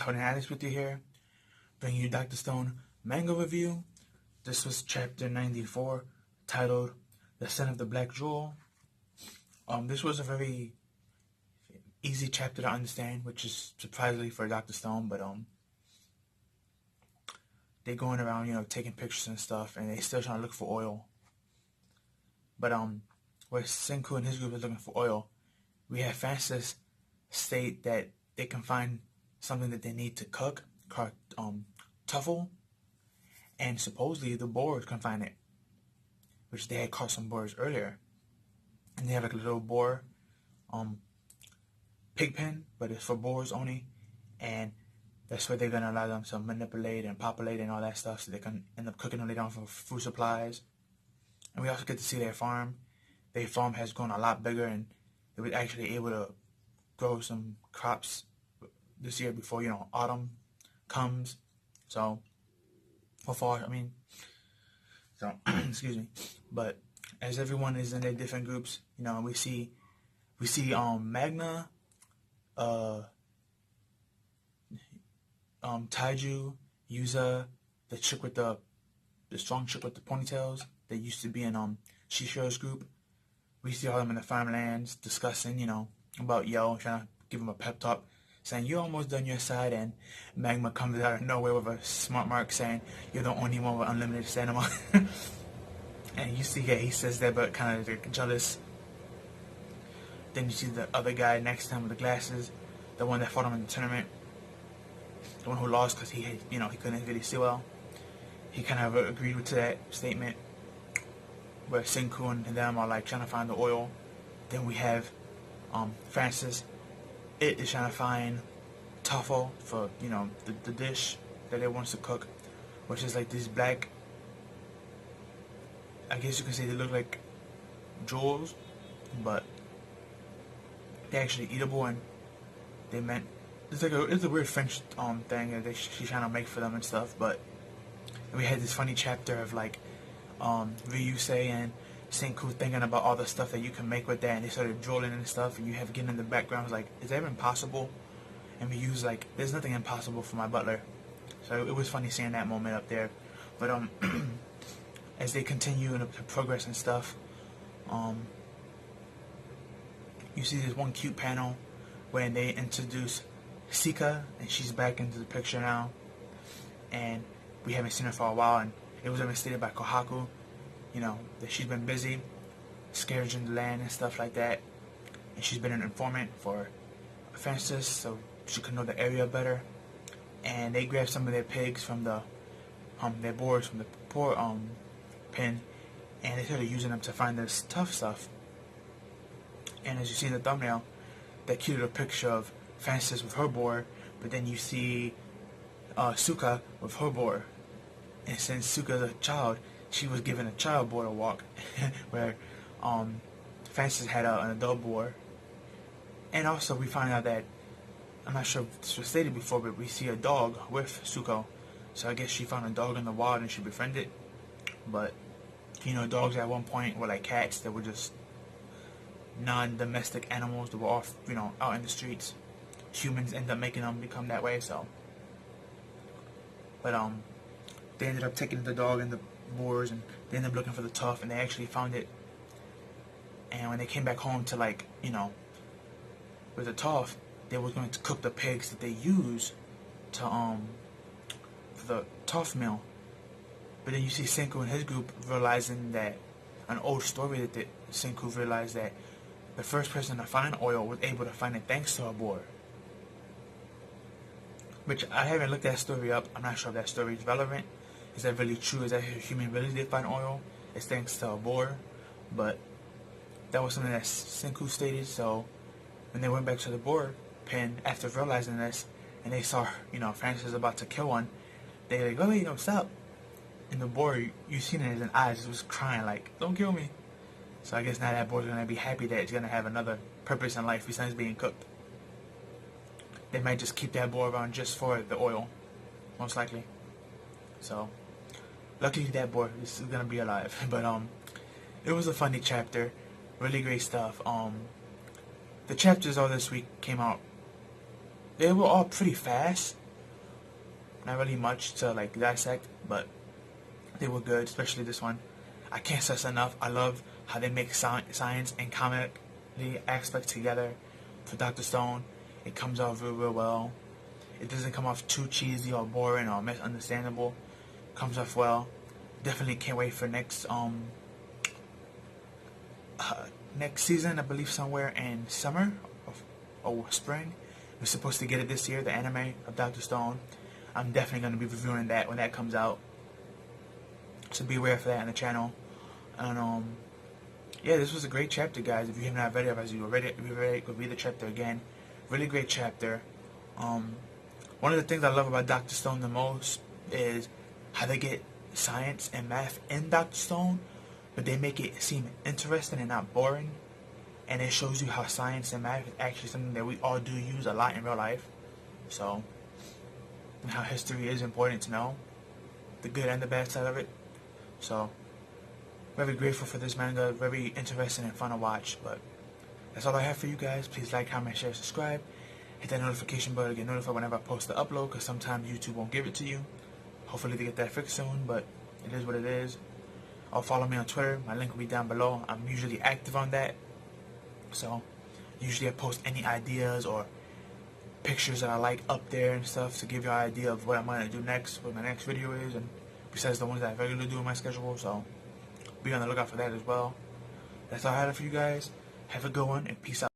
Holding Alice with you here, bringing you Dr. Stone manga review. This was chapter 94, titled "The Son of the Black Jewel." This was a very easy chapter to understand, which is surprisingly for Dr. Stone. But they going around, taking pictures and stuff, and they still trying to look for oil. But where Senku and his group is looking for oil, we have Francis state that they can find something that they need to cook, called truffle, and supposedly the boars can find it, which they had caught some boars earlier, and they have like a little boar pig pen, but it's for boars only, and that's where they're gonna allow them to manipulate and populate and all that stuff, so they can end up cooking them later on for food supplies. And we also get to see their farm. Their farm has grown a lot bigger, and they were actually able to grow some crops this year before autumn comes. So fall, so excuse me. But as everyone is in their different groups, we see Magna, Taiju, Yuza, the chick with the strong chick with the ponytails that used to be in Shishiro's group. We see all of them in the farmlands discussing, about Yo, trying to give him a pep talk, saying you're almost done your side, and Magma comes out of nowhere with a smart mark saying you're the only one with unlimited stamina. And you see he says that, but kind of like jealous. Then you see the other guy next to him with the glasses, the one that fought him in the tournament, the one who lost because he had, he couldn't really see well. He kind of agreed to that statement, where Senku and them are like trying to find the oil. Then we have Francis. It is trying to find truffle for the dish that it wants to cook, which is like these black, I guess you could say they look like jewels, but they're actually eatable, and they meant it's a weird French thing that she's trying to make for them and stuff. But we had this funny chapter of like Ryusei and Senku thinking about all the stuff that you can make with that, and they started drooling and stuff, and you have getting in the background was like, is that even possible? And Ryu's like, there's nothing impossible for my butler. So it was funny seeing that moment up there. But as they continue to progress and stuff, you see this one cute panel when they introduce Sika, and she's back into the picture now, and we haven't seen her for a while, and it was even stated by Kohaku, that she's been busy scavenging the land and stuff like that, and she's been an informant for Francis, so she could know the area better. And they grabbed some of their pigs from the their boars from the poor pen, and they started using them to find this tough stuff. And as you see in the thumbnail, they cute little picture of Francis with her boar, but then you see Suka with her boar. And since Suka's a child, she was given a child boar to walk, where Francis had an adult boar. And also we find out that, I'm not sure if this was stated before, but we see a dog with Suko. So I guess she found a dog in the wild and she befriended. But, dogs at one point were like cats that were just non-domestic animals that were off, out in the streets. Humans end up making them become that way, so. But, they ended up taking the dog and the boars, and they ended up looking for the tough, and they actually found it. And when they came back home to with the tough, they were going to cook the pigs that they use to for the tough meal. But then you see Senku and his group realizing that an old story that Senku realized that the first person to find oil was able to find it thanks to a boar. Which I haven't looked that story up. I'm not sure if that story is relevant. Is that really true? Is that a human really did find oil? It's thanks to a boar. But that was something that Senku stated. So when they went back to the boar pen after realizing this, and they saw, Francis about to kill one, they like, oh wait, stop. And the boar, you seen it in his eyes, it was crying like, don't kill me. So I guess now that boar's gonna be happy that it's gonna have another purpose in life besides being cooked. They might just keep that boar around just for the oil, most likely. So, luckily that boar is gonna be alive. But it was a funny chapter, really great stuff. The chapters all this week came out. They were all pretty fast, Not really much to like dissect, but they were good, especially this one. I can't stress enough. I love how they make science and comic aspects together for Dr. Stone. It comes out real well. It doesn't come off too cheesy or boring or misunderstandable. It comes off well. Definitely can't wait for next season. I believe somewhere in summer or spring. We're supposed to get it this year, the anime of Dr. Stone. I'm definitely going to be reviewing that when that comes out. So be aware for that on the channel. And yeah, this was a great chapter, guys. If you have not read it, as you read it, read the chapter again. Really great chapter. One of the things I love about Dr. Stone the most is how they get science and math in Dr. Stone, but they make it seem interesting and not boring. And it shows you how science and math is actually something that we all do use a lot in real life. So, and how history is important to know, the good and the bad side of it. So, very grateful for this manga, very interesting and fun to watch. But that's all I have for you guys. Please like, comment, share, subscribe. Hit that notification bell to get notified whenever I post the upload, because sometimes YouTube won't give it to you. Hopefully they get that fixed soon, but it is what it is. Or follow me on Twitter. My link will be down below. I'm usually active on that. So, usually I post any ideas or pictures that I like up there and stuff to give you an idea of what I'm going to do next, what my next video is, and besides the ones that I regularly do in my schedule. So, be on the lookout for that as well. That's all I have for you guys. Have a good one, and peace out.